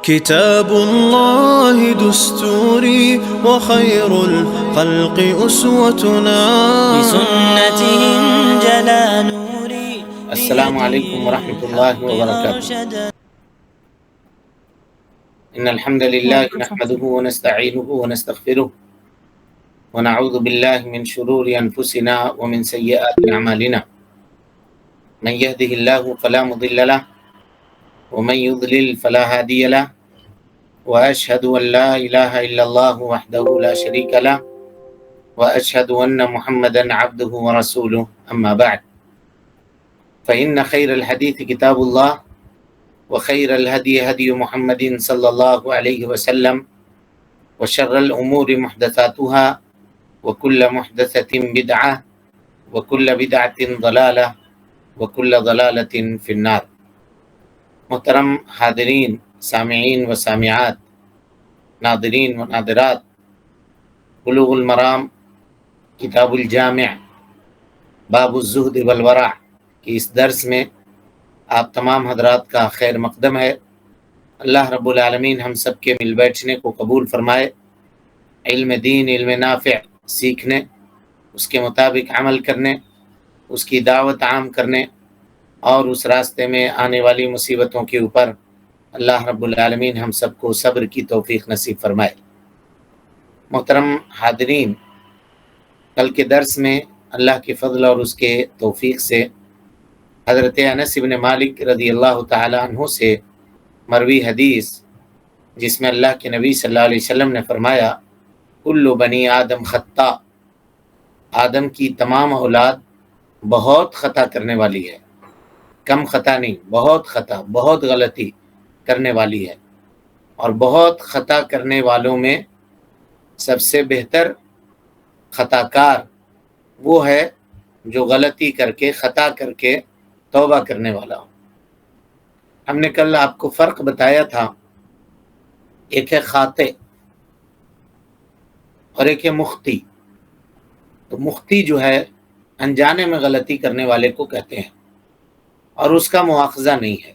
كتاب الله دستوري وخير الخلق أسوتنا بسنته انجلى نوري. السلام علیکم ورحمۃ اللہ وبرکاتہ۔ ان الحمد للہ نحمده ونستعینه ونستغفره ونعوذ باللہ من شرور انفسنا ومن سیئات اعمالنا من يهده الله فلا مضل له ومن يضلل فلا هادي له واشهد ان لا اله الا الله وحده لا شريك له واشهد ان محمدا عبده ورسوله اما بعد فإن خير الحديث كتاب الله وخير الهدي هدي محمد صلى الله عليه وسلم وشر الأمور محدثاتها وكل محدثة بدعة وكل بدعة ضلالة وكل ضلالة في النار۔ محترم حاضرین، سامعین و سامعات، ناظرین و ناظرات، بلوغ المرام کتاب الجامع باب الزہد والورع کہ اس درس میں آپ تمام حضرات کا خیر مقدم ہے۔ اللہ رب العالمین ہم سب کے مل بیٹھنے کو قبول فرمائے، علم دین، علم نافع سیکھنے، اس کے مطابق عمل کرنے، اس کی دعوت عام کرنے اور اس راستے میں آنے والی مصیبتوں کے اوپر اللہ رب العالمین ہم سب کو صبر کی توفیق نصیب فرمائے۔ محترم حاضرین، کل کے درس میں اللہ کے فضل اور اس کے توفیق سے حضرت انس بن مالک رضی اللہ تعالی عنہ سے مروی حدیث، جس میں اللہ کے نبی صلی اللہ علیہ وسلم نے فرمایا کل بنی آدم خطاء، آدم کی تمام اولاد بہت خطا کرنے والی ہے، کم خطا نہیں، بہت خطا، بہت غلطی کرنے والی ہے، اور بہت خطا کرنے والوں میں سب سے بہتر خطا کار وہ ہے جو غلطی کر کے، خطا کر کے توبہ کرنے والا ہو۔ ہم نے کل آپ کو فرق بتایا تھا، ایک ہے خاطئ اور ایک ہے مخطی۔ تو مخطی جو ہے انجانے میں غلطی کرنے والے کو کہتے ہیں، اور اس کا مواخذہ نہیں ہے۔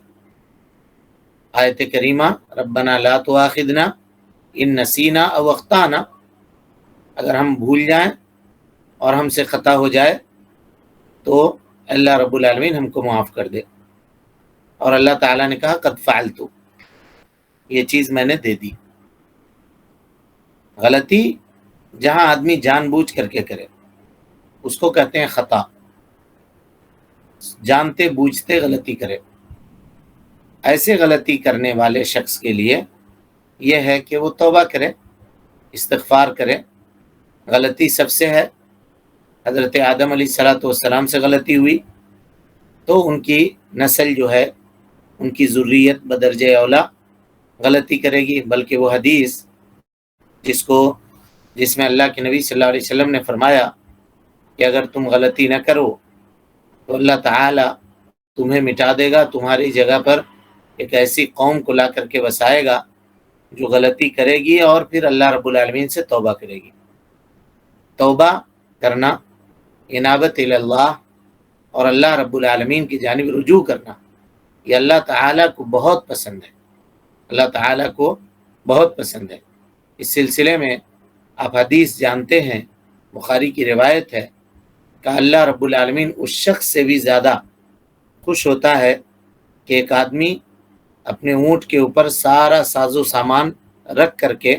آیت کریمہ ربنا لا تؤاخذنا ان نسینا او اخطانا، اگر ہم بھول جائیں اور ہم سے خطا ہو جائے تو اللہ رب العالمین ہم کو معاف کر دے۔ اور اللہ تعالیٰ نے کہا قد فعلت، یہ چیز میں نے دے دی۔ غلطی جہاں آدمی جان بوجھ کر کے کرے اس کو کہتے ہیں خطا، جانتے بوجھتے غلطی کرے۔ ایسے غلطی کرنے والے شخص کے لیے یہ ہے کہ وہ توبہ کرے، استغفار کرے۔ غلطی سب سے ہے، حضرت آدم علیہ السلام سے غلطی ہوئی تو ان کی نسل جو ہے، ان کی ذریت بدرجہ اولا غلطی کرے گی۔ بلکہ وہ حدیث جس میں اللہ کے نبی صلی اللہ علیہ وسلم نے فرمایا کہ اگر تم غلطی نہ کرو تو اللہ تعالی تمہیں مٹا دے گا، تمہاری جگہ پر ایک ایسی قوم کو لا کر کے بسائے گا جو غلطی کرے گی اور پھر اللہ رب العالمین سے توبہ کرے گی۔ توبہ کرنا، انابت اللہ اور اللہ رب العالمین کی جانب رجوع کرنا، یہ اللہ تعالیٰ کو بہت پسند ہے، اللہ تعالیٰ کو بہت پسند ہے۔ اس سلسلے میں آپ حدیث جانتے ہیں، بخاری کی روایت ہے کہ اللہ رب العالمین اس شخص سے بھی زیادہ خوش ہوتا ہے کہ ایک آدمی اپنے اونٹ کے اوپر سارا ساز و سامان رکھ کر کے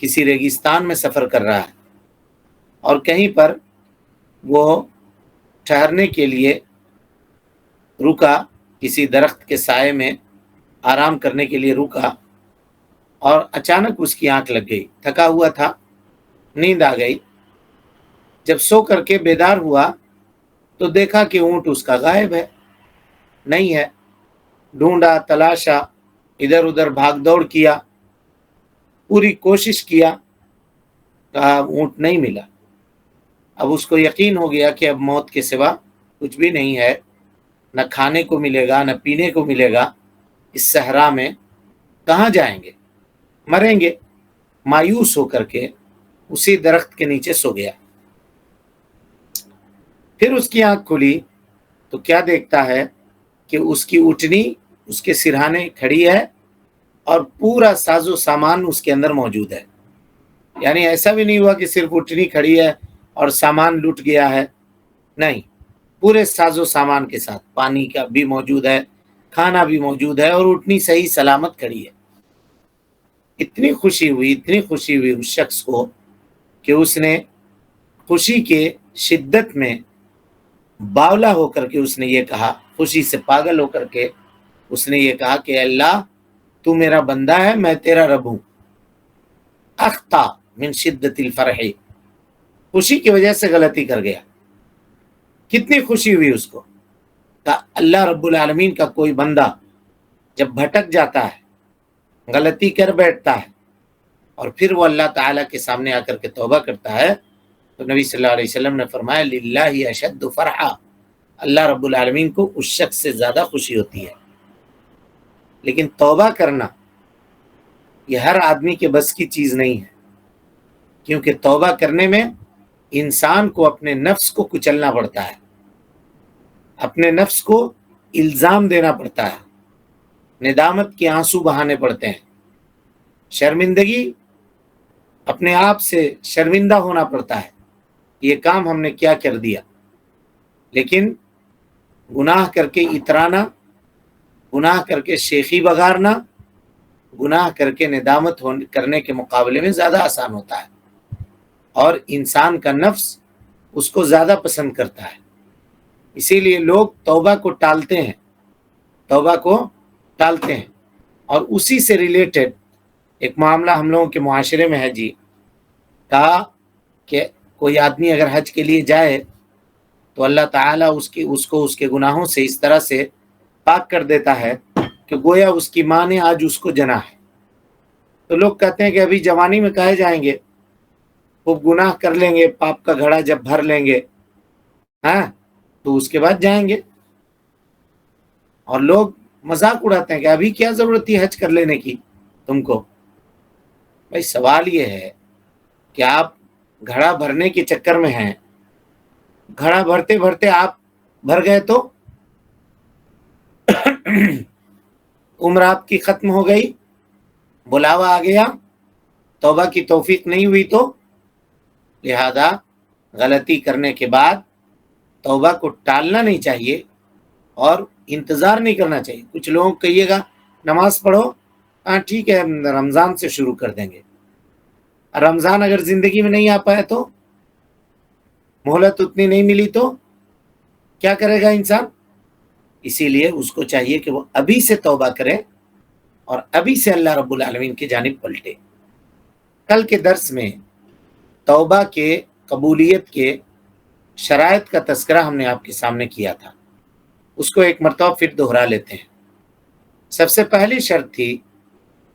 کسی ریگستان میں سفر کر رہا ہے، اور کہیں پر وہ ٹھہرنے کے لیے رکا، کسی درخت کے سائے میں آرام کرنے کے لیے رکا، اور اچانک اس کی آنکھ لگ گئی، تھکا ہوا تھا، نیند آ گئی۔ جب سو کر کے بیدار ہوا تو دیکھا کہ اونٹ اس کا غائب ہے، نہیں ہے۔ ڈھونڈا، تلاشا، ادھر ادھر بھاگ دوڑ کیا، پوری کوشش کیا، کہا اونٹ نہیں ملا۔ اب اس کو یقین ہو گیا کہ اب موت کے سوا کچھ بھی نہیں ہے، نہ کھانے کو ملے گا نہ پینے کو ملے گا، اس صحرا میں کہاں جائیں گے، مریں گے۔ مایوس ہو کر کے اسی درخت کے نیچے سو گیا۔ پھر اس کی آنکھ کھلی تو کیا دیکھتا ہے کہ اس کی اٹھنی اس کے سرہانے کھڑی ہے اور پورا ساز و سامان اس کے اندر موجود ہے. یعنی ایسا بھی نہیں ہوا کہ صرف اٹھنی کھڑی ہے اور سامان لٹ گیا ہے، نہیں، پورے ساز و سامان کے ساتھ پانی کا بھی موجود ہے، کھانا بھی موجود ہے، اور اٹھنی صحیح سلامت کھڑی ہے. اتنی خوشی ہوئی اس شخص کو کہ اس نے خوشی کے شدت میں باولا ہو کر کے اس نے یہ کہا، خوشی سے پاگل ہو کر کے اس نے یہ کہا کہ اللہ تو میرا بندہ ہے، میں تیرا رب ہوں. اخطا من شدت الفرح، خوشی کی وجہ سے غلطی کر گیا. کتنی خوشی ہوئی اس کو کہ اللہ رب العالمین کا کوئی بندہ جب بھٹک جاتا ہے، غلطی کر بیٹھتا ہے، اور پھر وہ اللہ تعالیٰ کے سامنے آ کر کے توبہ کرتا ہے، تو نبی صلی اللہ علیہ وسلم نے فرمایا للہ اشد فرحا، اللہ رب العالمین کو اس شخص سے زیادہ خوشی ہوتی ہے. لیکن توبہ کرنا یہ ہر آدمی کے بس کی چیز نہیں ہے، کیونکہ توبہ کرنے میں انسان کو اپنے نفس کو کچلنا پڑتا ہے، اپنے نفس کو الزام دینا پڑتا ہے، ندامت کے آنسو بہانے پڑتے ہیں، شرمندگی، اپنے آپ سے شرمندہ ہونا پڑتا ہے، یہ کام ہم نے کیا کر دیا. لیکن گناہ کر کے اترانا، گناہ کر کے شیخی بگارنا، گناہ کر کے ندامت کرنے کے مقابلے میں زیادہ آسان ہوتا ہے، اور انسان کا نفس اس کو زیادہ پسند کرتا ہے. اسی لیے لوگ توبہ کو ٹالتے ہیں، اور اسی سے ریلیٹڈ ایک معاملہ ہم لوگوں کے معاشرے میں ہے جی، کہا کہ کوئی آدمی اگر حج کے لیے جائے تو اللہ تعالیٰ اس کو اس کے گناہوں سے اس طرح سے پاک کر دیتا ہے کہ گویا اس کی ماں نے آج اس کو جنا ہے. تو لوگ کہتے ہیں کہ ابھی جوانی میں کہے جائیں گے، وہ گناہ کر لیں گے، پاپ کا گھڑا جب بھر لیں گے ہاں تو اس کے بعد جائیں گے. اور لوگ مذاق اڑاتے ہیں کہ ابھی کیا ضرورت تھی حج کر لینے کی تم کو. بھائی سوال یہ ہے کہ آپ گھڑا بھرنے کے چکر میں ہیں، گھڑا بھرتے بھرتے آپ بھر گئے تو عمر آپ کی ختم ہو گئی، بلاوا آ گیا، توبہ کی توفیق نہیں ہوئی. تو لہذا غلطی کرنے کے بعد توبہ کو ٹالنا نہیں چاہیے اور انتظار نہیں کرنا چاہیے. کچھ لوگوں کو کہیے گا نماز پڑھو، ہاں ٹھیک ہے رمضان سے شروع کر دیں گے. رمضان اگر زندگی میں نہیں آ پائے تو، مہلت اتنی نہیں ملی تو کیا کرے گا انسان؟ اسی لیے اس کو چاہیے کہ وہ ابھی سے توبہ کرے اور ابھی سے اللہ رب العالمین کی جانب پلٹے. کل کے درس میں توبہ کے قبولیت کے شرائط کا تذکرہ ہم نے آپ کے سامنے کیا تھا، اس کو ایک مرتبہ پھر دہرا لیتے ہیں. سب سے پہلی شرط تھی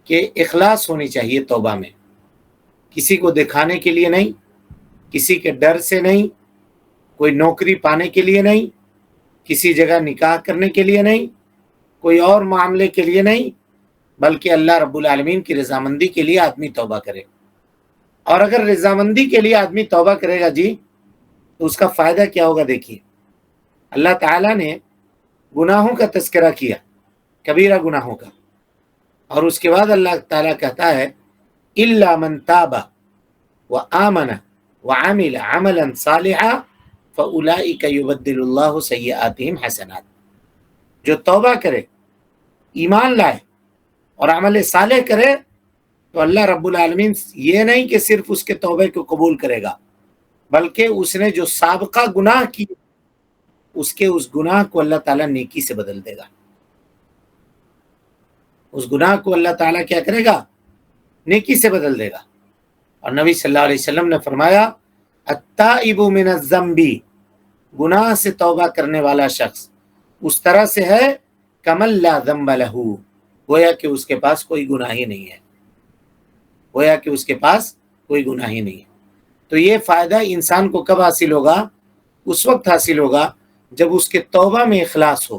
کہ اخلاص ہونی چاہیے توبہ میں، کسی کو دکھانے کے لیے نہیں، کسی کے ڈر سے نہیں، کوئی نوکری پانے کے لیے نہیں، کسی جگہ نکاح کرنے کے لیے نہیں، کوئی اور معاملے کے لیے نہیں، بلکہ اللہ رب العالمین کی رضامندی کے لیے آدمی توبہ کرے. اور اگر رضامندی کے لیے آدمی توبہ کرے گا جی تو اس کا فائدہ کیا ہوگا؟ دیکھیے اللہ تعالیٰ نے گناہوں کا تذکرہ کیا، کبیرہ گناہوں کا، اور اس کے بعد اللہ تعالیٰ کہتا ہے الا من تاب وآمن وعمل عملا صالحا فاولئک یبدل اللہ سیئاتہم حسنات. جو توبہ کرے، ایمان لائے اور عمل صالح کرے تو اللہ رب العالمین یہ نہیں کہ صرف اس کے توبے کو قبول کرے گا، بلکہ اس نے جو سابقہ گناہ کی اس گناہ کو اللہ تعالیٰ نیکی سے بدل دے گا. اس گناہ کو اللہ تعالیٰ کیا کرے گا؟ نیکی سے بدل دے گا. اور نبی صلی اللہ علیہ وسلم نے فرمایا التائب من الذنب، گناہ سے توبہ کرنے والا شخص اس طرح سے ہے کمن لا ذنب لہ، گویا کہ اس کے پاس کوئی گناہ ہی نہیں ہے، گویا کہ اس کے پاس کوئی گناہ ہی نہیں ہے. تو یہ فائدہ انسان کو کب حاصل ہوگا؟ اس وقت حاصل ہوگا جب اس کے توبہ میں اخلاص ہو،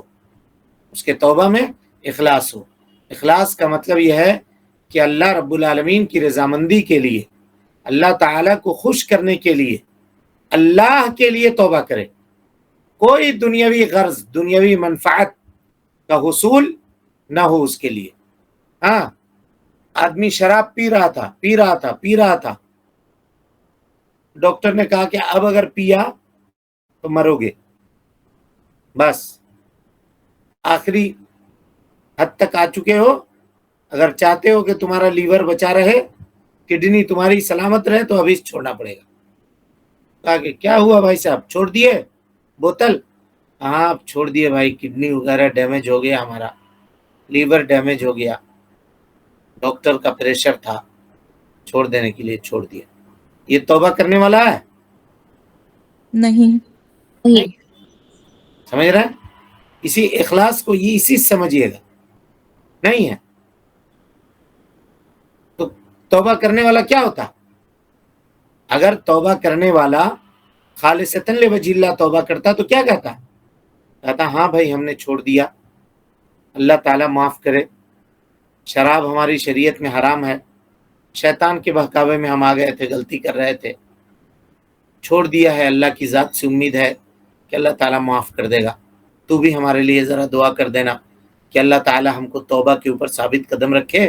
اس کے توبہ میں اخلاص ہو. اخلاص کا مطلب یہ ہے کہ اللہ رب العالمین کی رضامندی کے لیے، اللہ تعالیٰ کو خوش کرنے کے لیے، اللہ کے لیے توبہ کرے، کوئی دنیاوی غرض، دنیاوی منفعت کا حصول نہ ہو اس کے لیے. ہاں آدمی شراب پی رہا تھا، ڈاکٹر نے کہا کہ اب اگر پیا تو مرو گے، بس آخری حد تک آ چکے ہو، اگر چاہتے ہو کہ تمہارا لیور بچا رہے، کڈنی تمہاری سلامت رہے، تو ابھی چھوڑنا پڑے گا۔ کہا کہ کیا ہوا بھائی صاحب، چھوڑ دیے بوتل؟ ہاں اب چھوڑ دیے بھائی، کڈنی وغیرہ ڈیمیج ہو گیا، ہمارا لیور ڈیمیج ہو گیا، ڈاکٹر کا پریشر تھا، چھوڑ دینے کے لیے چھوڑ دیا۔ یہ توبہ کرنے والا ہے؟ نہیں۔ سمجھ رہے ہیں؟ اسی اخلاص کو یہ اسی سمجھیے گا، نہیں ہے تو توبہ کرنے والا کیا ہوتا؟ اگر توبہ کرنے والا خالصتاً لوجہ اللہ توبہ کرتا تو کیا کہتا ہاں بھائی ہم نے چھوڑ دیا، اللہ تعالیٰ معاف کرے، شراب ہماری شریعت میں حرام ہے، شیطان کے بہکاوے میں ہم آ گئے تھے، غلطی کر رہے تھے، چھوڑ دیا ہے، اللہ کی ذات سے امید ہے کہ اللہ تعالیٰ معاف کر دے گا، تو بھی ہمارے لیے ذرا دعا کر دینا کہ اللہ تعالیٰ ہم کو توبہ کے اوپر ثابت قدم رکھے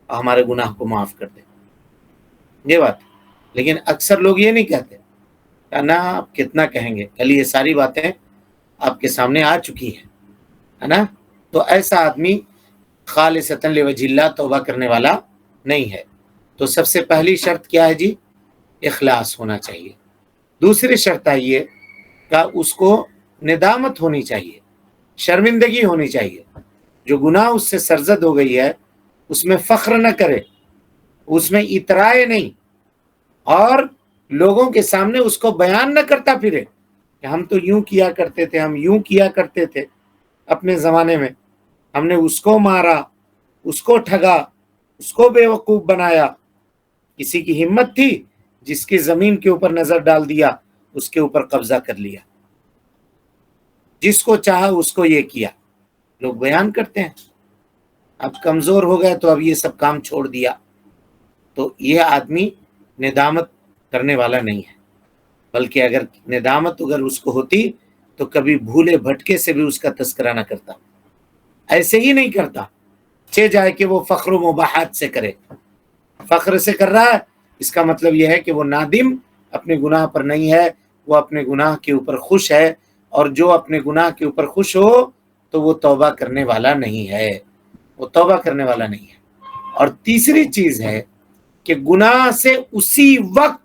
اور ہمارے گناہ کو معاف کر دے۔ یہ بات، لیکن اکثر لوگ یہ نہیں کہتے، نا آپ کتنا کہیں گے، کل یہ ساری باتیں آپ کے سامنے آ چکی ہیں، ہے نا؟ تو ایسا آدمی خالصتاً لوجہ اللہ توبہ کرنے والا نہیں ہے۔ تو سب سے پہلی شرط کیا ہے جی؟ اخلاص ہونا چاہیے۔ دوسری شرط ہے یہ کہ اس کو ندامت ہونی چاہیے، شرمندگی ہونی چاہیے، جو گناہ اس سے سرزد ہو گئی ہے اس میں فخر نہ کرے، اس میں اترائے نہیں، اور لوگوں کے سامنے اس کو بیان نہ کرتا پھرے کہ ہم تو یوں کیا کرتے تھے، ہم یوں کیا کرتے تھے اپنے زمانے میں، ہم نے اس کو مارا، اس کو ٹھگا، اس کو بے وقوف بنایا۔ کسی کی ہمت تھی جس کی زمین کے اوپر نظر ڈال دیا، اس کے اوپر قبضہ کر لیا، جس کو چاہا اس کو یہ کیا، لوگ بیان کرتے ہیں۔ اب کمزور ہو گئے تو اب یہ سب کام چھوڑ دیا، تو یہ آدمی ندامت کرنے والا نہیں ہے، بلکہ اگر ندامت اگر اس کو ہوتی تو کبھی بھولے بھٹکے سے بھی اس کا تذکرہ نہ کرتا، ایسے ہی نہیں کرتا، جائے کہ وہ فخر و مباحات سے کرے، فخر سے کر رہا ہے، اس کا مطلب یہ ہے کہ وہ نادم اپنے گناہ پر نہیں ہے، وہ اپنے گناہ کے اوپر خوش ہے، اور جو اپنے گناہ کے اوپر خوش ہو تو وہ توبہ کرنے والا نہیں ہے، وہ توبہ کرنے والا نہیں ہے۔ اور تیسری چیز ہے کہ گناہ سے اسی وقت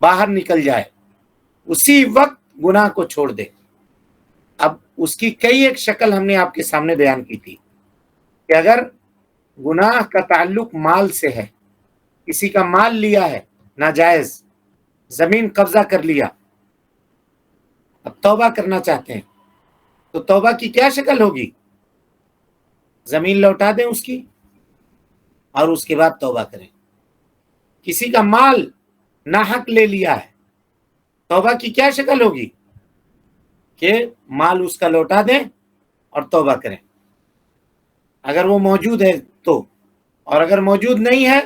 باہر نکل جائے، اسی وقت گناہ کو چھوڑ دے۔ اب اس کی کئی ایک شکل ہم نے آپ کے سامنے بیان کی تھی کہ اگر گناہ کا تعلق مال سے ہے، کسی کا مال لیا ہے ناجائز، زمین قبضہ کر لیا، اب توبہ کرنا چاہتے ہیں تو توبہ کی کیا شکل ہوگی؟ زمین لوٹا دیں اس کی اور اس کے بعد توبہ کریں۔ کسی کا مال ناحق لے لیا ہے، توبہ کی کیا شکل ہوگی؟ کہ مال اس کا لوٹا دیں اور توبہ کریں، اگر وہ موجود ہے تو، اور اگر موجود نہیں ہے،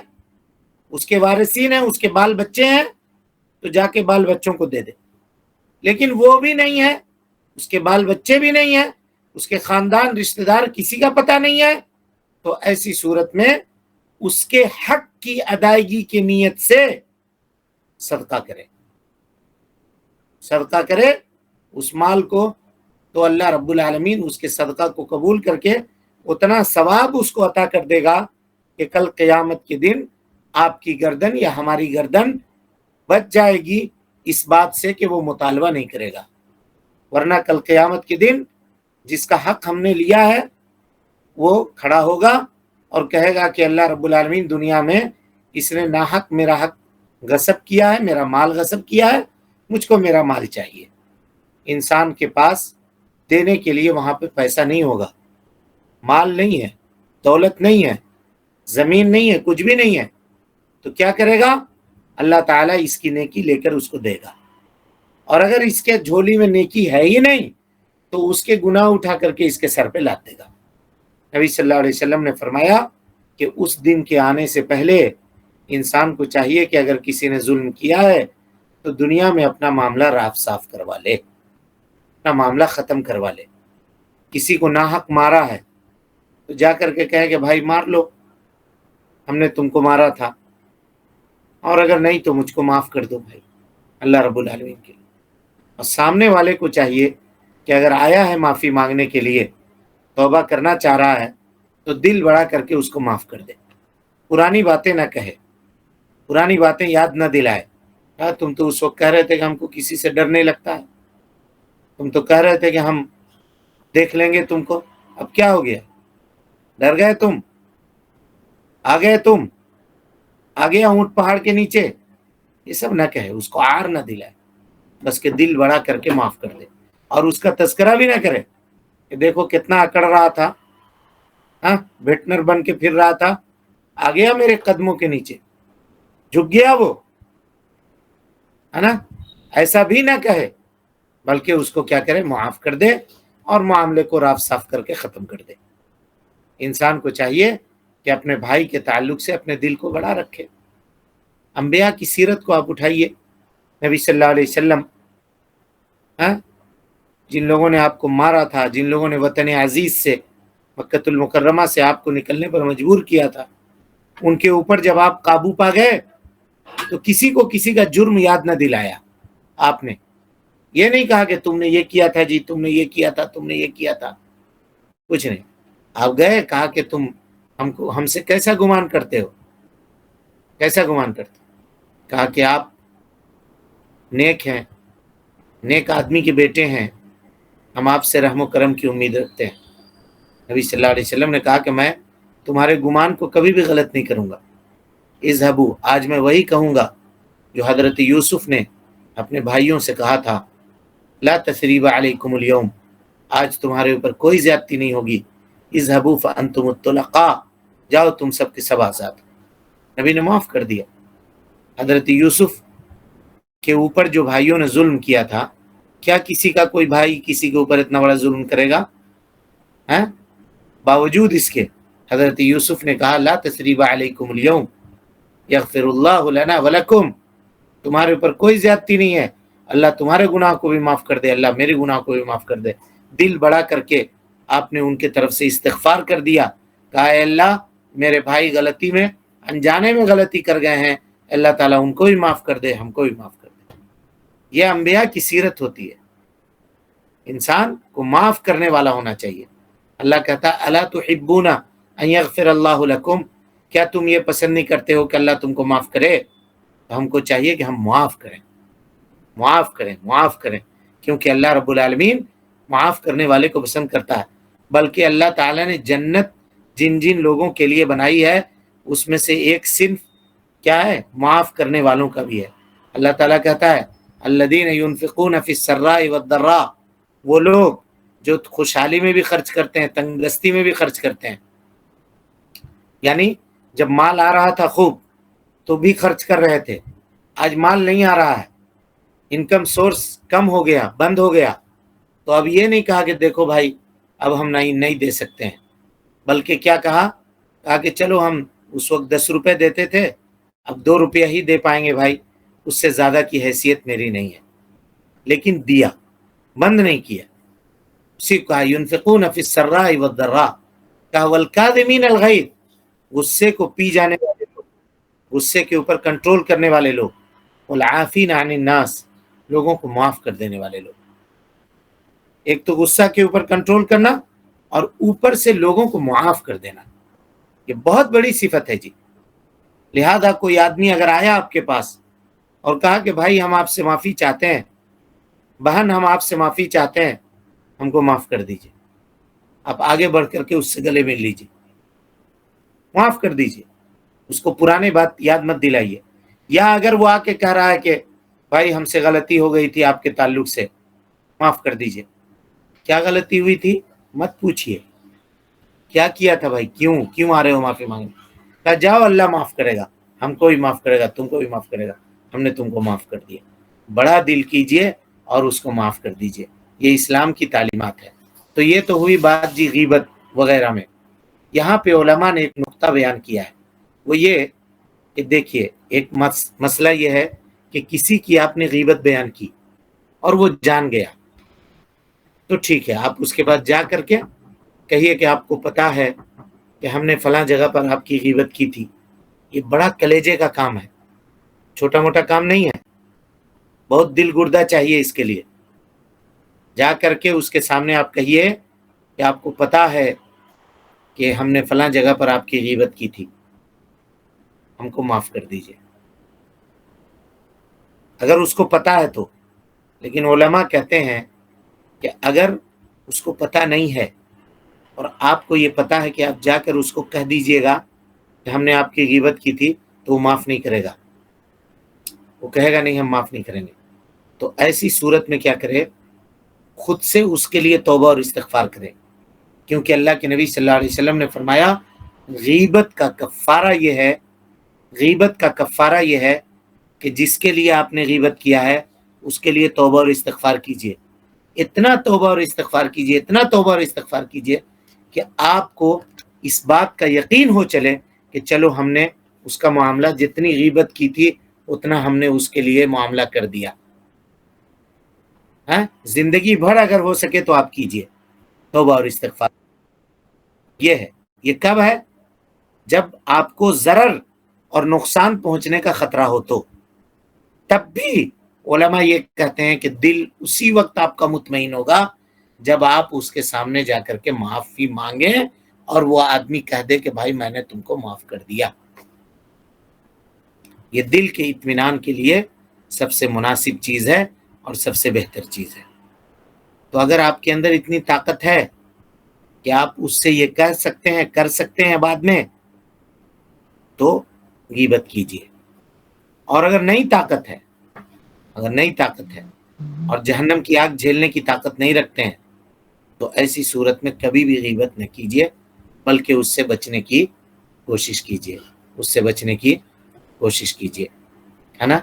اس کے وارثین ہیں، اس کے بال بچے ہیں، تو جا کے بال بچوں کو دے دے۔ لیکن وہ بھی نہیں ہے، اس کے بال بچے بھی نہیں ہیں، اس کے خاندان رشتہ دار کسی کا پتہ نہیں ہے، تو ایسی صورت میں اس کے حق کی ادائیگی کی نیت سے صدقہ کرے، صدقہ کرے اس مال کو، تو اللہ رب العالمین اس کے صدقہ کو قبول کر کے اتنا ثواب اس کو عطا کر دے گا کہ کل قیامت کے دن آپ کی گردن یا ہماری گردن بچ جائے گی اس بات سے کہ وہ مطالبہ نہیں کرے گا، ورنہ کل قیامت کے دن جس کا حق ہم نے لیا ہے وہ کھڑا ہوگا اور کہے گا کہ اللہ رب العالمین دنیا میں اس نے ناحق میرا حق غصب کیا ہے، میرا مال غصب کیا ہے، مجھ کو میرا مال چاہیے۔ انسان کے پاس دینے کے لیے وہاں پہ پیسہ نہیں ہوگا، مال نہیں ہے، دولت نہیں ہے، زمین نہیں ہے، کچھ بھی نہیں ہے، تو کیا کرے گا؟ اللہ تعالیٰ اس کی نیکی لے کر اس کو دے گا، اور اگر اس کے جھولی میں نیکی ہے ہی نہیں تو اس کے گناہ اٹھا کر کے اس کے سر پہ لاد دے گا۔ نبی صلی اللہ علیہ وسلم نے فرمایا کہ اس دن کے آنے سے پہلے انسان کو چاہیے کہ اگر کسی نے ظلم کیا ہے تو دنیا میں اپنا معاملہ راف صاف کروا لے، اپنا معاملہ ختم کروا لے۔ کسی کو ناحق مارا ہے تو جا کر کے کہے کہ بھائی مار لو، ہم نے تم کو مارا تھا، اور اگر نہیں تو مجھ کو معاف کر دو بھائی، اللہ رب العالمین کے لیے۔ اور سامنے والے کو چاہیے کہ اگر آیا ہے معافی مانگنے کے لیے، توبہ کرنا چاہ رہا ہے، تو دل بڑا کر کے اس کو معاف کر دے، پرانی باتیں نہ کہے، پرانی باتیں یاد نہ دلائے۔ تم تو اس وقت کہہ رہے تھے کہ ہم کو کسی سے ڈر نہیں لگتا ہے، تم تو کہہ رہے تھے کہ ہم دیکھ لیں گے تم کو، اب کیا ہو گیا؟ ڈر گئے تم؟ آ گئے تم؟ آ گیا اونٹ پہاڑ کے نیچے؟ یہ سب نہ کہے، اس کو عار نہ دلائے، بس کہ دل بڑا کر کے معاف کر دے، اور اس کا تذکرہ بھی نہ کرے کہ دیکھو کتنا اکڑ رہا تھا، بھٹنر بن کے پھر رہا تھا، آ گیا میرے قدموں کے نیچے، جھک گیا وہ، ہے نا؟ ایسا بھی نہ کہے، بلکہ اس کو کیا کرے؟ معاف کر دے، اور معاملے کو راف صاف کر کے ختم کر دے۔ انسان کو چاہیے کہ اپنے بھائی کے تعلق سے اپنے دل کو بڑا رکھے۔ انبیاء کی سیرت کو آپ اٹھائیے، نبی صلی اللہ علیہ وسلم، جن لوگوں نے آپ کو مارا تھا، جن لوگوں نے وطن عزیز سے، مکۃ المکرمہ سے آپ کو نکلنے پر مجبور کیا تھا، ان کے اوپر جب آپ قابو پا گئے تو کسی کو کسی کا جرم یاد نہ دلایا۔ آپ نے یہ نہیں کہا کہ تم نے یہ کیا تھا جی، تم نے یہ کیا تھا، تم نے یہ کیا تھا، کچھ نہیں۔ آپ گئے، کہا کہ تم ہم سے کیسا گمان کرتے ہو، کیسا گمان کرتے ہو؟ کہا کہ آپ نیک ہیں، نیک آدمی کے بیٹے ہیں، ہم آپ سے رحم و کرم کی امید رکھتے ہیں۔ نبی صلی اللہ علیہ وسلم نے کہا کہ میں تمہارے گمان کو کبھی بھی غلط نہیں کروں گا۔ اذهبوا، آج میں وہی کہوں گا جو حضرت یوسف نے اپنے بھائیوں سے کہا تھا، لا تثریب علیکم اليوم، آج تمہارے اوپر کوئی زیادتی نہیں ہوگی، اذهبوا فانتم الطلقاء، جاؤ تم سب کے سب آزاد۔ نبی نے معاف کر دیا۔ حضرت یوسف کے اوپر جو بھائیوں نے ظلم کیا تھا، کیا کسی کا کوئی بھائی کسی کے اوپر اتنا بڑا ظلم کرے گا؟ باوجود اس کے حضرت یوسف نے کہا لا تثریب علیکم اليوم یغفر اللہ لنا ولکم، تمہارے اوپر کوئی زیادتی نہیں ہے، اللہ تمہارے گناہ کو بھی معاف کر دے، اللہ میرے گناہ کو بھی معاف کر دے۔ دل بڑا کر کے آپ نے ان کے طرف سے استغفار کر دیا، کہا اے اللہ میرے بھائی غلطی میں، انجانے میں غلطی کر گئے ہیں، اللہ تعالیٰ ان کو بھی معاف کر دے، ہم کو بھی معاف کر دے۔ یہ انبیاء کی سیرت ہوتی ہے، انسان کو معاف کرنے والا ہونا چاہیے۔ اللہ کہتا ہے الا تحبون ان یغفر اللہ لکم، کیا تم یہ پسند نہیں کرتے ہو کہ اللہ تم کو معاف کرے؟ تو ہم کو چاہیے کہ ہم معاف کریں، معاف کریں، معاف کریں، کیونکہ اللہ رب العالمین معاف کرنے والے کو پسند کرتا ہے۔ بلکہ اللہ تعالیٰ نے جنت جن جن لوگوں کے لیے بنائی ہے، اس میں سے ایک صنف کیا ہے؟ معاف کرنے والوں کا بھی ہے۔ اللہ تعالیٰ کہتا ہے الذین ينفقون فی السراء والضراء، وہ لوگ جو خوشحالی میں بھی خرچ کرتے ہیں، تنگ دستی میں بھی خرچ کرتے ہیں، یعنی جب مال آ رہا تھا خوب تو بھی خرچ کر رہے تھے، آج مال نہیں آ رہا ہے، انکم سورس کم ہو گیا، بند ہو گیا، تو اب یہ نہیں کہا کہ دیکھو بھائی اب ہم نہیں دے سکتے ہیں، بلکہ کیا کہا کہ چلو ہم اس وقت 10 روپے دیتے تھے، اب 2 روپیہ ہی دے پائیں گے بھائی، اس سے زیادہ کی حیثیت میری نہیں ہے، لیکن دیا، بند نہیں کیا۔ اسی کو کہا ينفقون فی السراء والضراء، کہا والکاظمین الغیظ، غصے کو پی جانے والے لوگ، غصے کے اوپر کنٹرول کرنے والے لوگ، والعافین عن الناس، لوگوں کو معاف کر دینے والے لوگ۔ ایک تو غصہ کے اوپر کنٹرول کرنا، اور اوپر سے لوگوں کو معاف کر دینا، یہ بہت بڑی صفت ہے جی۔ لہذا کوئی آدمی اگر آیا آپ کے پاس اور کہا کہ بھائی ہم آپ سے معافی چاہتے ہیں، بہن ہم آپ سے معافی چاہتے ہیں، ہم کو معاف کر دیجئے، آپ آگے بڑھ کر کے اس سے گلے مل لیجئے، معاف کر دیجئے، اس کو پرانے بات یاد مت دلائیے۔ یا اگر وہ آ کے کہہ رہا ہے کہ بھائی ہم سے غلطی ہو گئی تھی آپ کے تعلق سے، معاف کر دیجئے۔ کیا غلطی ہوئی تھی مت پوچھئے، کیا کیا تھا بھائی، کیوں آ رہے ہو معافی مانگنے؟ کہا جاؤ اللہ معاف کرے گا، ہم کو بھی معاف کرے گا، تم کو بھی معاف کرے گا، ہم نے تم کو معاف کر دیا۔ بڑا دل کیجئے اور اس کو معاف کر دیجئے، یہ اسلام کی تعلیمات ہے۔ تو یہ تو ہوئی بات جی غیبت وغیرہ میں۔ یہاں پہ علماء نے ایک نقطہ بیان کیا ہے، وہ یہ کہ دیکھیے ایک مسئلہ یہ ہے کہ کسی کی آپ نے غیبت بیان کی اور وہ جان گیا، تو ٹھیک ہے، آپ اس کے بعد جا کر کے کہیے کہ آپ کو پتا ہے کہ ہم نے فلاں جگہ پر آپ کی غیبت کی تھی، یہ بڑا کلیجے کا کام ہے، چھوٹا موٹا کام نہیں ہے، بہت دل گردہ چاہیے اس کے لیے۔ جا کر کے اس کے سامنے آپ کہیے کہ آپ کو پتا ہے کہ ہم نے فلاں جگہ پر آپ کی غیبت کی تھی، ہم کو معاف کر دیجئے، اگر اس کو پتا ہے تو۔ لیکن علماء کہتے ہیں کہ اگر اس کو پتا نہیں ہے اور آپ کو یہ پتا ہے کہ آپ جا کر اس کو کہہ دیجئے گا کہ ہم نے آپ کی غیبت کی تھی، تو وہ معاف نہیں کرے گا، وہ کہے گا نہیں ہم معاف نہیں کریں گے۔ تو ایسی صورت میں کیا کرے؟ خود سے اس کے لیے توبہ اور استغفار کرے، کیونکہ اللہ کے نبی صلی اللہ علیہ وسلم نے فرمایا غیبت کا کفارہ یہ ہے کہ جس کے لیے آپ نے غیبت کیا ہے اس کے لیے توبہ اور استغفار کیجئے، اتنا توبہ اور استغفار کیجئے کہ آپ کو اس بات کا یقین ہو چلے کہ چلو ہم نے اس کا معاملہ، جتنی غیبت کی تھی اتنا ہم نے اس کے لیے معاملہ کر دیا۔ زندگی بھر اگر ہو سکے تو آپ کیجئے توبہ اور استغفار۔ یہ کب ہے؟ جب آپ کو ضرر اور نقصان پہنچنے کا خطرہ ہو تو، تب بھی علماء یہ کہتے ہیں کہ دل اسی وقت آپ کا مطمئن ہوگا جب آپ اس کے سامنے جا کر کے معافی مانگیں اور وہ آدمی کہہ دے کہ بھائی میں نے تم کو معاف کر دیا۔ یہ دل کے اطمینان کے لیے سب سے مناسب چیز ہے اور سب سے بہتر چیز ہے۔ تو اگر آپ کے اندر اتنی طاقت ہے کہ آپ اس سے یہ کہہ سکتے ہیں، کر سکتے ہیں بعد میں، تو غیبت کیجئے۔ اور اگر نئی طاقت ہے اور جہنم کی آگ جھیلنے کی طاقت نہیں رکھتے ہیں تو ایسی صورت میں کبھی بھی غیبت نہ کیجئے، بلکہ اس سے بچنے کی کوشش کیجئے، ہے نا؟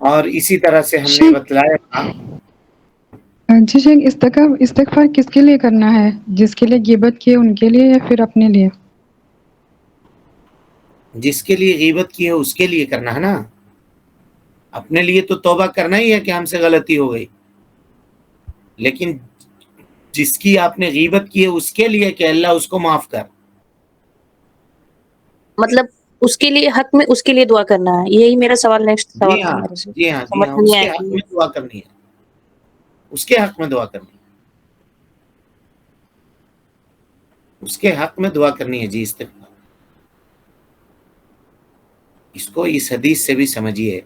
اور اسی طرح سے ہم نے بتلایا تھا۔ جی شیخ، استغفار کس کے لیے کرنا ہے؟ جس کے لیے غیبت کی ہے ان کے لیے یا پھر اپنے لیے؟ جس کے لیے غیبت کی ہے اس کے لیے کرنا ہے نا۔ اپنے لیے تو توبہ کرنا ہی ہے کہ ہم سے غلطی ہو گئی، لیکن جس کی آپ نے غیبت کی ہے اس کے لیے کہ اللہ اس کو معاف کر۔ مطلب اس کے لیے حق میں اس کے لیے دعا کرنا ہے، یہی میرا سوال نیکسٹ سوال تھا میرے سے۔ جی ہاں، سمجھ اس نہیں کے آیا حق کہ میں دعا کرنی ہے، اس کے حق میں دعا کرنی ہے جی۔ استغفار اس کو اس حدیث سے بھی سمجھیے۔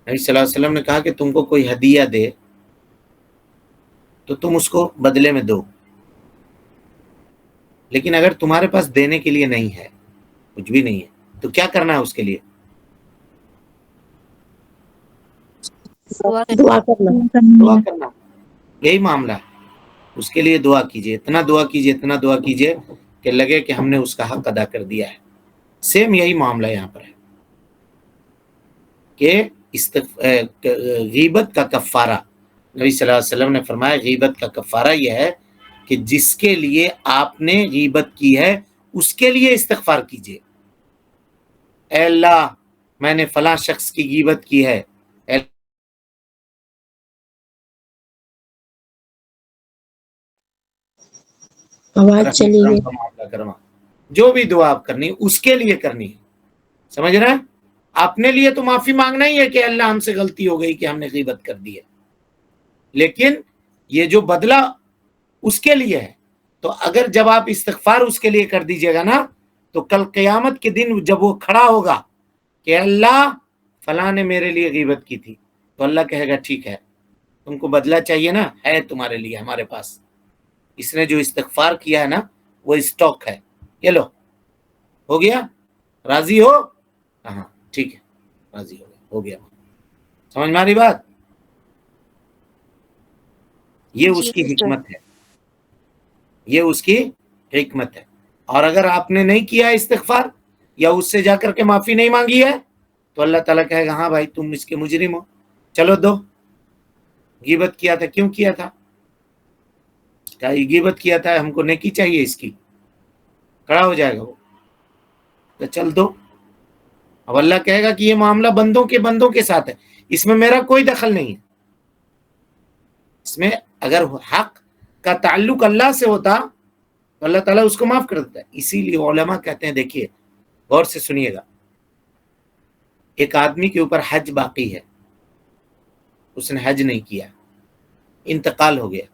نبی صلی اللہ علیہ وسلم نے کہا کہ تم کو کوئی ہدیہ دے تو تم اس کو بدلے میں دو، لیکن اگر تمہارے پاس دینے کے لیے نہیں ہے، کچھ بھی نہیں ہے، تو کیا کرنا ہے اس کے لیے؟ دعا کرنا۔ یہی معاملہ ہے، اس کے لیے دعا کیجئے، اتنا دعا کیجئے کہ لگے کہ ہم نے اس کا حق ادا کر دیا ہے۔ سیم یہی معاملہ یہاں پر ہے کہ غیبت کا کفارہ، نبی صلی اللہ علیہ وسلم نے فرمایا غیبت کا کفارہ یہ ہے کہ جس کے لیے آپ نے غیبت کی ہے اس کے لیے استغفار کیجئے۔ اے اللہ میں نے فلاں شخص کی غیبت کی ہے، آواز چلی گئی۔ جو بھی دعا آپ کرنی اس کے لیے کرنی ہے، سمجھ رہے ہیں؟ اپنے لیے تو معافی مانگنا ہی ہے کہ اللہ ہم سے غلطی ہو گئی کہ ہم نے غیبت کر دی ہے، لیکن یہ جو بدلہ اس کے لیے ہے۔ تو اگر جب آپ استغفار اس کے لیے کر دیجئے گا نا، تو کل قیامت کے دن جب وہ کھڑا ہوگا کہ اللہ فلاں نے میرے لیے غیبت کی تھی، تو اللہ کہے گا ٹھیک ہے، تم کو بدلہ چاہیے نا، ہے تمہارے لیے ہمارے پاس، اس نے جو استغفار کیا ہے نا وہ اسٹاک ہے، یہ لو، ہو گیا، راضی ہو؟ ہاں ٹھیک ہے، راضی ہو گیا۔ سمجھ میں آ رہی بات؟ یہ اس کی حکمت ہے۔ اور اگر آپ نے نہیں کیا استغفار یا اس سے جا کر کے معافی نہیں مانگی ہے تو اللہ تعالیٰ کہے گا ہاں بھائی تم اس کے مجرم ہو، چلو دو۔ غیبت کیا تھا، کیوں کیا تھا؟ کیا غیبت کیا تھا، ہم کو نیکی چاہیے اس کی، کھڑا ہو جائے گا وہ، تو چل دو۔ اب اللہ کہے گا کہ یہ معاملہ بندوں کے ساتھ ہے، اس میں میرا کوئی دخل نہیں ہے۔ اس میں اگر حق کا تعلق اللہ سے ہوتا تو اللہ تعالیٰ اس کو معاف کر دیتا ہے. اسی لیے علماء کہتے ہیں، دیکھیے غور سے سنیے گا، ایک آدمی کے اوپر حج باقی ہے، اس نے حج نہیں کیا، انتقال ہو گیا،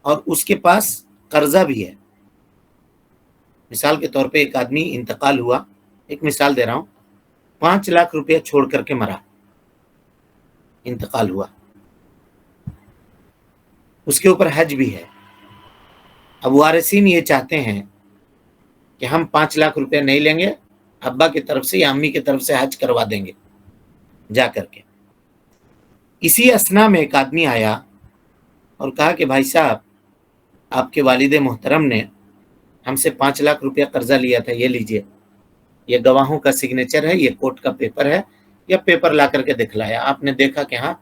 اور اس کے پاس قرضہ بھی ہے. مثال کے طور پہ ایک آدمی انتقال ہوا، ایک مثال دے رہا ہوں، 5 لاکھ روپیہ چھوڑ کر کے مرا، انتقال ہوا، اس کے اوپر حج بھی ہے. اب وارثین یہ چاہتے ہیں کہ ہم 5 لاکھ روپیہ نہیں لیں گے، ابا کی طرف سے یا امی کی طرف سے حج کروا دیں گے جا کر کے. اسی اسنا میں ایک آدمی آیا اور کہا کہ بھائی صاحب، آپ کے والد محترم نے ہم سے 5 لاکھ روپیہ قرضہ لیا تھا، یہ لیجئے، یہ گواہوں کا سگنیچر ہے، یہ کورٹ کا پیپر ہے، یا پیپر لا کر کے دکھلایا. آپ نے دیکھا کہ ہاں،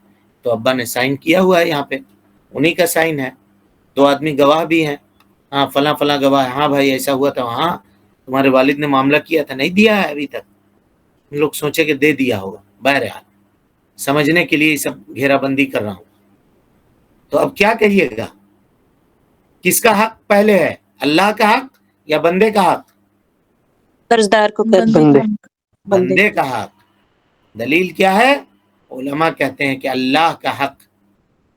تو ابا نے سائن کیا ہوا ہے، یہاں پہ انہی کا سائن ہے، 2 آدمی گواہ بھی ہیں، ہاں فلاں فلاں گواہ ہے، ہاں بھائی ایسا ہوا تھا، ہاں تمہارے والد نے معاملہ کیا تھا، نہیں دیا ہے ابھی تک. ہم لوگ سوچے کہ دے دیا ہوگا، بہرحال سمجھنے کے لیے یہ سب گھیرا بندی کر رہا ہوں. تو اب کیا کہیے گا، کس کا حق پہلے ہے، اللہ کا حق یا بندے کا حق؟ قرضدار کو بندے کا بندے کا حق. دلیل کیا ہے؟ علماء کہتے ہیں کہ اللہ کا حق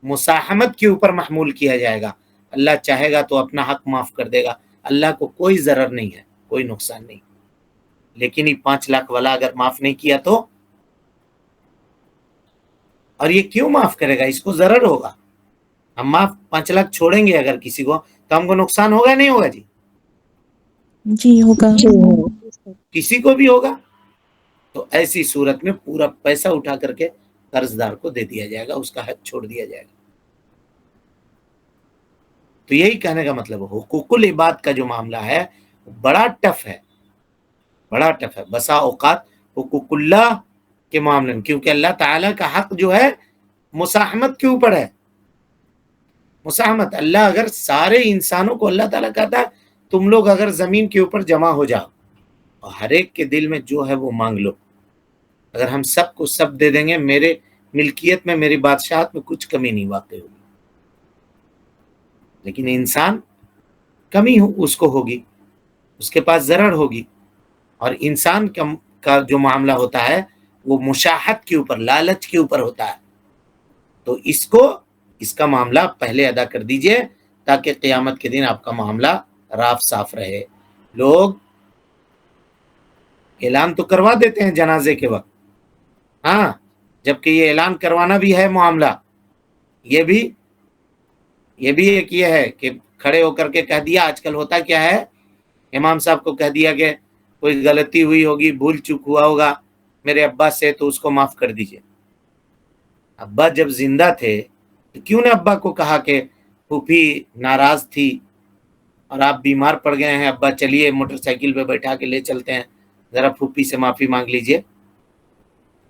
مساہمت کے اوپر محمول کیا جائے گا. اللہ چاہے گا تو اپنا حق معاف کر دے گا، اللہ کو کوئی ضرر نہیں ہے، کوئی نقصان نہیں. لیکن یہ 5 لاکھ والا اگر معاف نہیں کیا تو، اور یہ کیوں معاف کرے گا؟ اس کو ضرر ہوگا. ہم معاف 5 لاکھ چھوڑیں گے اگر کسی کو، تو ہم کو نقصان ہوگا نہیں ہوگا جی؟ جی ہوگا. کسی کو بھی ہوگا. تو ایسی صورت میں پورا پیسہ اٹھا کر کے قرض دار کو دے دیا جائے گا، اس کا حق چھوڑ دیا جائے گا. تو یہی کہنے کا مطلب ہے، حقوق العباد کا جو معاملہ ہے بڑا ٹف ہے، بڑا ٹف ہے. بسا اوقات حقوق اللہ کے معاملے میں، کیونکہ اللہ تعالیٰ کا حق جو ہے مساہمت کے اوپر ہے. مساہمت، اللہ اگر سارے انسانوں کو، اللہ تعالیٰ کہتا ہے تم لوگ اگر زمین کے اوپر جمع ہو جاؤ اور ہر ایک کے دل میں جو ہے وہ مانگ لو، اگر ہم سب کو سب دے دیں گے، میرے ملکیت میں، میری بادشاہت میں کچھ کمی نہیں واقع ہوگی. لیکن انسان کمی اس کو ہوگی، اس کے پاس ضرر ہوگی. اور انسان کا جو معاملہ ہوتا ہے وہ مشاہد کے اوپر، لالچ کے اوپر ہوتا ہے. تو اس کا معاملہ پہلے ادا کر دیجئے تاکہ قیامت کے دن آپ کا معاملہ راف صاف رہے. لوگ اعلان تو کروا دیتے ہیں جنازے کے وقت، ہاں، جبکہ یہ اعلان کروانا بھی ہے معاملہ. یہ بھی ایک یہ ہے کہ کھڑے ہو کر کے کہہ دیا. آج کل ہوتا کیا ہے، امام صاحب کو کہہ دیا کہ کوئی غلطی ہوئی ہوگی، بھول چوک ہوا ہوگا میرے ابا سے، تو اس کو معاف کر دیجئے. ابا جب زندہ تھے تو کیوں نے ابا کو کہا کہ پھوپھی ناراض تھی اور آپ بیمار پڑ گئے ہیں، ابا چلیے موٹر سائیکل پہ بیٹھا کے لے چلتے ہیں، ذرا پھوپھی سے معافی مانگ لیجئے.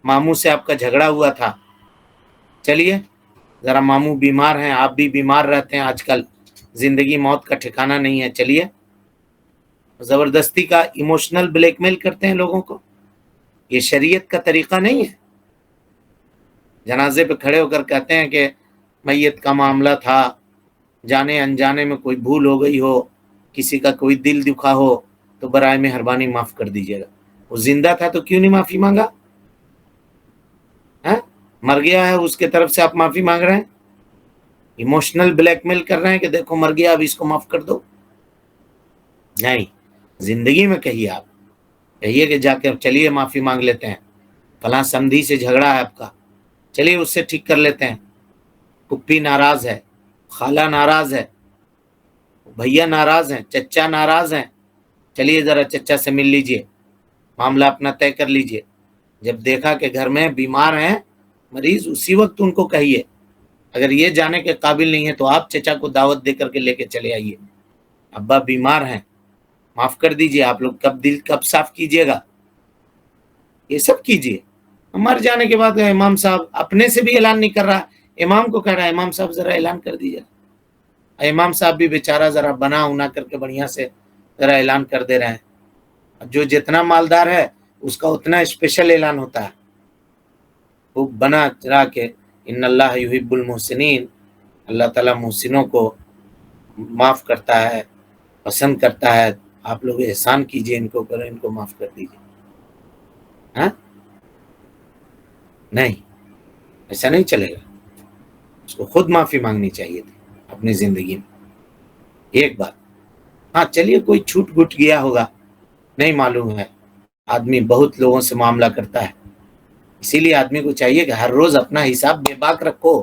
ماموں سے آپ کا جھگڑا ہوا تھا، چلیے ذرا ماموں بیمار ہیں، آپ بھی بیمار رہتے ہیں آج کل، زندگی موت کا ٹھکانہ نہیں ہے، چلیے. زبردستی کا ایموشنل بلیک میل کرتے ہیں لوگوں کو، یہ شریعت کا طریقہ نہیں ہے. جنازے پہ کھڑے ہو کر کہتے ہیں کہ میت کا معاملہ تھا، جانے انجانے میں کوئی بھول ہو گئی ہو، کسی کا کوئی دل دکھا ہو تو برائے مہربانی معاف کر دیجیے گا. وہ زندہ تھا تو کیوں نہیں معافی مانگا؟ مر گیا ہے اس کے طرف سے آپ معافی مانگ رہے ہیں، ایموشنل بلیک میل کر رہے ہیں کہ دیکھو مر گیا اب اس کو معاف کر دو. نہیں، زندگی میں کہیے، آپ کہیے کہ جا کے چلیے معافی مانگ لیتے ہیں، فلاں سمدھی سے جھگڑا ہے آپ کا، چلیے اس سے ٹھیک کر لیتے ہیں. پھپھی ناراض ہے، خالہ ناراض ہے، بھیا ناراض ہیں، چچا ناراض ہیں، چلیے ذرا چچا سے مل لیجئے، معاملہ اپنا طے کر لیجئے. جب دیکھا کہ گھر میں بیمار ہیں مریض، اسی وقت ان کو کہیے. اگر یہ جانے کے قابل نہیں ہے تو آپ چچا کو دعوت دے کر کے لے کے چلے آئیے، ابا بیمار ہیں، معاف کر دیجئے. آپ لوگ دل کب صاف کیجئے گا؟ یہ سب کیجئے. مر جانے کے بعد امام صاحب اپنے سے بھی اعلان نہیں کر رہا، امام کو کہہ رہا ہے امام صاحب ذرا اعلان کر دیجئے. امام صاحب بھی بیچارہ ذرا بنا ہونا کر کے بڑھیا سے ذرا اعلان کر دے رہے ہیں. جو جتنا مالدار ہے اس کا اتنا اسپیشل اعلان ہوتا ہے، وہ بنا چرا کے ان اللہ یحب المحسنین، اللہ تعالیٰ محسنوں کو معاف کرتا ہے، پسند کرتا ہے آپ لوگ احسان کیجئے ان کو، کریں ان کو معاف کر دیجئے. ہاں نہیں، ایسا نہیں چلے گا. اس کو خود معافی مانگنی چاہیے تھی اپنی زندگی میں. ایک بات. ہاں چلیے کوئی چھوٹ گٹ گیا ہوگا، نہیں معلوم ہے، آدمی بہت لوگوں سے معاملہ کرتا ہے، اسی لیے آدمی کو چاہیے کہ ہر روز اپنا حساب بے باک رکھو،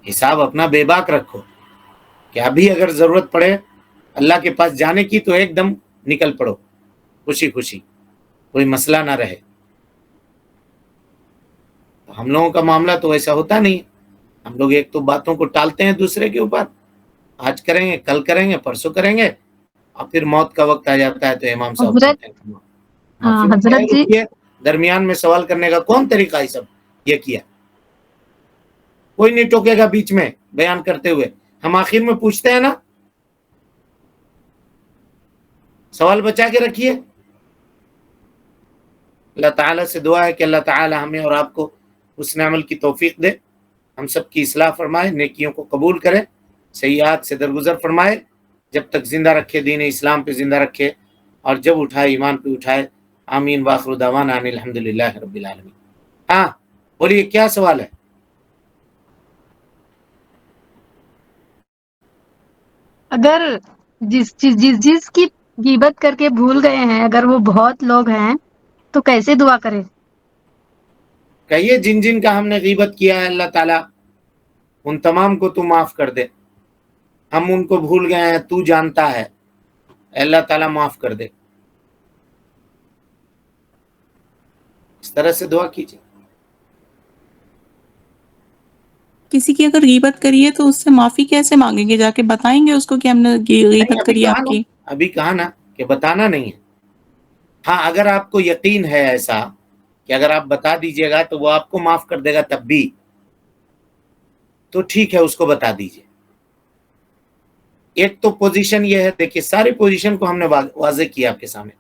حساب اپنا بے باک رکھو کہ ابھی اگر ضرورت پڑے اللہ کے پاس جانے کی تو ایک دم نکل پڑو خوشی خوشی، کوئی مسئلہ نہ رہے. ہم لوگوں کا معاملہ تو ایسا ہوتا نہیں. ہم لوگ ایک تو باتوں کو ٹالتے ہیں دوسرے کے اوپر، آج کریں گے، کل کریں گے، پرسوں کریں گے، اور پھر موت کا وقت آ جاتا ہے تو امام صاحب حضرت کہتے ہیں معافی حضرت جی رکھیے. درمیان میں سوال کرنے کا کون طریقہ ہے؟ سب یہ کیا، کوئی نہیں ٹوکے گا بیچ میں بیان کرتے ہوئے. ہم آخر میں پوچھتے ہیں نا، سوال بچا کے رکھیے. اللہ تعالیٰ سے دعا ہے کہ اللہ تعالیٰ ہمیں اور آپ کو حسن عمل کی توفیق دے، ہم سب کی اصلاح فرمائے، نیکیوں کو قبول کرے، سیئات سے درگزر فرمائے، جب تک زندہ رکھے دین اسلام پہ زندہ رکھے، اور جب اٹھائے ایمان پہ اٹھائے. آمین. وآخر دعوانا ان الحمدللہ رب العالمین. ہاں بولیے کیا سوال ہے؟ اگر جس کی غیبت کر کے بھول گئے ہیں، اگر وہ بہت لوگ ہیں تو کیسے دعا کریں؟ کہیے جن جن کا ہم نے غیبت کیا ہے اللہ تعالیٰ ان تمام کو تو معاف کر دے، ہم ان کو بھول گئے ہیں، تو جانتا ہے، اللہ تعالیٰ معاف کر دے. اس طرح سے دعا کیجیے. کسی کی اگر غیبت کریے تو اس سے معافی کیسے مانگیں گے؟ جا کے بتائیں گے اس کو کہ ہم نے غیبت کری آپ کی؟ ابھی کہا نا کہ بتانا نہیں ہے. ہاں اگر آپ کو یقین ہے ایسا کہ اگر آپ بتا دیجئے گا تو وہ آپ کو معاف کر دے گا تب بھی، تو ٹھیک ہے اس کو بتا دیجئے. ایک تو پوزیشن یہ ہے، دیکھیے ساری پوزیشن کو ہم نے واضح کیا آپ کے سامنے.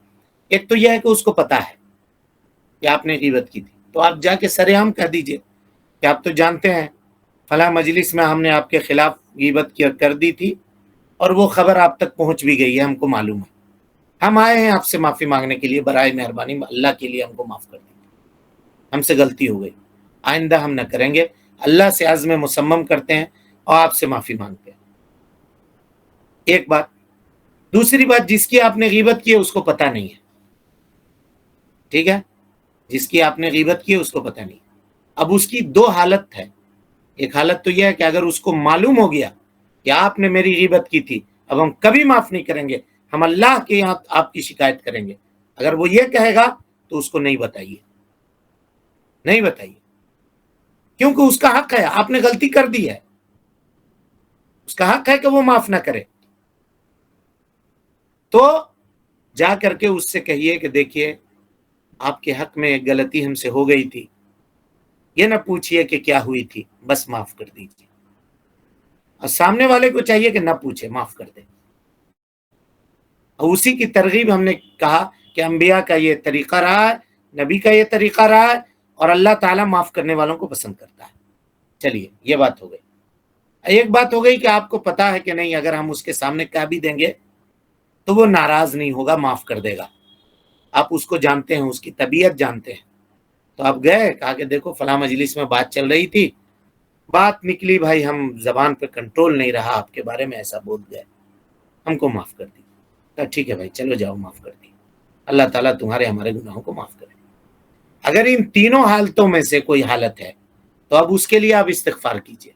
ایک تو یہ ہے کہ اس کو پتا ہے کہ آپ نے غیبت کی تھی، تو آپ جا کے سر عام کہہ دیجئے کہ آپ تو جانتے ہیں فلاں مجلس میں ہم نے آپ کے خلاف غیبت کر دی تھی، اور وہ خبر آپ تک پہنچ بھی گئی ہے، ہم کو معلوم ہے. ہم آئے ہیں آپ سے معافی مانگنے کے لیے، برائے مہربانی اللہ کے لیے ہم کو معاف کر دیں، ہم سے غلطی ہو گئی، آئندہ ہم نہ کریں گے. اللہ سے عزم مصمم کرتے ہیں اور آپ سے معافی مانگتے ہیں. ایک بات. دوسری بات، جس کی آپ نے غیبت کی ہے اس کو پتہ نہیں ہے، ٹھیک ہے؟ جس کی آپ نے غیبت کی ہے اس کو پتہ نہیں. اب اس کی دو حالت ہے. ایک حالت تو یہ ہے کہ اگر اس کو معلوم ہو گیا کہ آپ نے میری غیبت کی تھی، اب ہم کبھی معاف نہیں کریں گے، ہم اللہ کے یہاں آپ کی شکایت کریں گے. اگر وہ یہ کہے گا تو اس کو نہیں بتائیے، نہیں بتائیے، کیونکہ اس کا حق ہے، آپ نے غلطی کر دی ہے، اس کا حق ہے کہ وہ معاف نہ کرے. تو جا کر کے اس سے کہیے کہ دیکھیے آپ کے حق میں ایک غلطی ہم سے ہو گئی تھی، یہ نہ پوچھئے کہ کیا ہوئی تھی، بس معاف کر دیجیے. اور سامنے والے کو چاہیے کہ نہ پوچھے، معاف کر دے. اور اسی کی ترغیب ہم نے کہا کہ انبیاء کا یہ طریقہ رہا ہے، نبی کا یہ طریقہ رہا ہے، اور اللہ تعالیٰ معاف کرنے والوں کو پسند کرتا ہے. چلیے یہ بات ہو گئی. ایک بات ہو گئی کہ آپ کو پتا ہے کہ نہیں اگر ہم اس کے سامنے کہہ بھی دیں گے تو وہ ناراض نہیں ہوگا، معاف کر دے گا. آپ اس کو جانتے ہیں، اس کی طبیعت جانتے ہیں. تو آپ گئے، کہا کہ دیکھو فلاں مجلس میں بات چل رہی تھی، بات نکلی بھائی، ہم زبان پہ کنٹرول نہیں رہا، آپ کے بارے میں ایسا بول گئے، ہم کو معاف کر دی. کہا ٹھیک ہے بھائی چلو جاؤ، معاف کر دی. اللہ تعالیٰ تمہارے ہمارے گناہوں کو معاف کرے. اگر ان تینوں حالتوں میں سے کوئی حالت ہے تو اب اس کے لیے آپ استغفار کیجئے.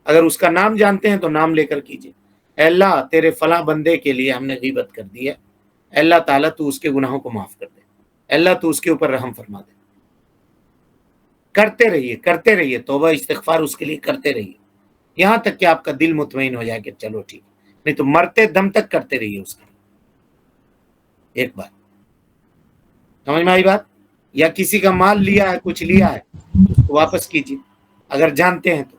اگر اس کا نام جانتے ہیں تو نام لے کر کیجئے. اے اللہ تیرے فلاں بندے کے لیے ہم نے غیبت کر دی ہے، اے اللہ تعالیٰ تو اس کے گناہوں کو معاف کر دے، اے اللہ تو اس کے اوپر رحم فرما دے. کرتے رہیے توبہ استغفار اس کے لیے کرتے رہیے، یہاں تک کہ آپ کا دل مطمئن ہو جائے کہ چلو ٹھیک، نہیں تو مرتے دم تک کرتے رہیے اس کے لیے. ایک بات سمجھ میں آئی بات؟ یا کسی کا مال لیا ہے، کچھ لیا ہے، اس کو واپس کیجیے اگر جانتے ہیں تو،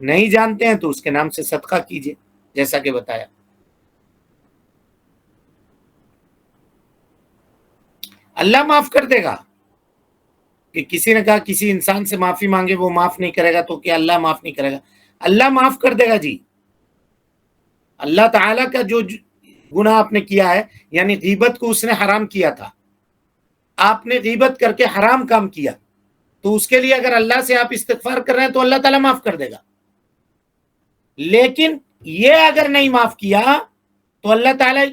نہیں جانتے ہیں تو اس کے نام سے صدقہ کیجیے جیسا کہ بتایا. اللہ معاف کر دے گا. کہ کسی نے کہا کسی انسان سے معافی مانگے وہ معاف نہیں کرے گا، تو کیا اللہ معاف نہیں کرے گا؟ اللہ معاف کر دے گا جی. اللہ تعالیٰ کا جو گناہ آپ نے کیا ہے، یعنی غیبت کو اس نے حرام کیا تھا، آپ نے غیبت کر کے حرام کام کیا، تو اس کے لیے اگر اللہ سے آپ استغفار کر رہے ہیں تو اللہ تعالیٰ معاف کر دے گا. لیکن یہ اگر نہیں معاف کیا تو اللہ تعالیٰ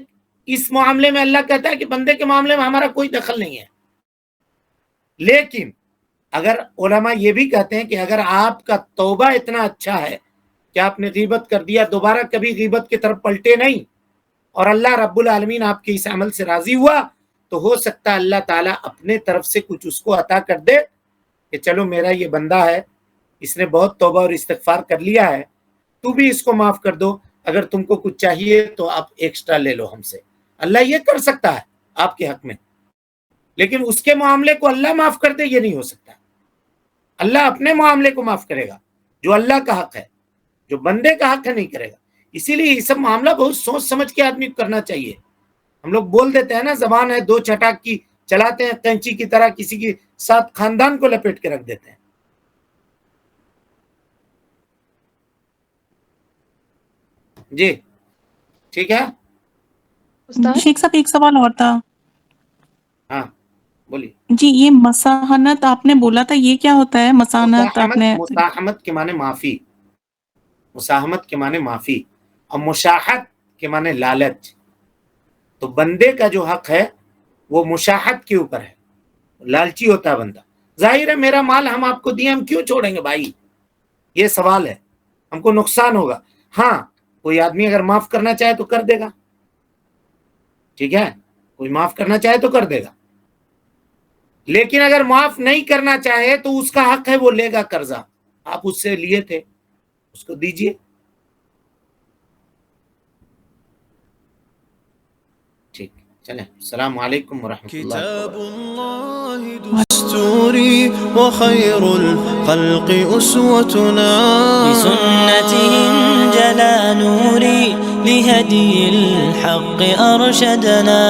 اس معاملے میں اللہ کہتا ہے کہ بندے کے معاملے میں ہمارا کوئی دخل نہیں ہے. لیکن اگر علماء یہ بھی کہتے ہیں کہ اگر آپ کا توبہ اتنا اچھا ہے کہ آپ نے غیبت کر دیا، دوبارہ کبھی غیبت کی طرف پلٹے نہیں، اور اللہ رب العالمین آپ کے اس عمل سے راضی ہوا، تو ہو سکتا ہے اللہ تعالیٰ اپنے طرف سے کچھ اس کو عطا کر دے کہ چلو میرا یہ بندہ ہے، اس نے بہت توبہ اور استغفار کر لیا ہے، تو بھی اس کو معاف کر دو، اگر تم کو کچھ چاہیے تو آپ ایکسٹرا لے لو ہم سے. اللہ یہ کر سکتا ہے آپ کے حق میں، لیکن اس کے معاملے کو اللہ معاف کر دے یہ نہیں ہو سکتا. اللہ اپنے معاملے کو معاف کرے گا، جو اللہ کا حق ہے، جو بندے کا حق ہے نہیں کرے گا. اسی لیے یہ سب معاملہ بہت سوچ سمجھ کے آدمی کو کرنا چاہیے. ہم لوگ بول دیتے ہیں نا، زبان ہے دو چٹاک کی، چلاتے ہیں کینچی کی طرح، کسی کے ساتھ خاندان کو لپیٹ کے رکھ دیتے ہیں. جی ٹھیک ہے. شیخ صاحب ایک سوال اور تھا. ہاں بولیے. جی یہ مساحنت آپ نے بولا تھا، یہ کیا ہوتا ہے مساحنت؟ آپ نے مساحمت کے معنی معافی، مساحمت کے معنی معافی، اور مشاحت کے معنی لالچ. تو بندے کا جو حق ہے وہ مشاحت کے اوپر ہے، لالچی ہوتا ہے بندہ. ظاہر ہے میرا مال ہم آپ کو دیے، ہم کیوں چھوڑیں گے بھائی؟ یہ سوال ہے، ہم کو نقصان ہوگا. ہاں کوئی آدمی اگر معاف کرنا چاہے تو کر دے گا، ٹھیک ہے، کوئی معاف کرنا چاہے تو کر دے گا. لیکن اگر معاف نہیں کرنا چاہے تو اس کا حق ہے، وہ لے گا قرضہ، آپ اس سے لیے تھے، اس کو دیجئے. ٹھیک، چلیں، السلام علیکم ورحمۃ اللہ كتاب وبرکاتہ. الله دستوري وخير الخلق أسوتنا بسنته انجلى نوري لهدي الحق أرشدنا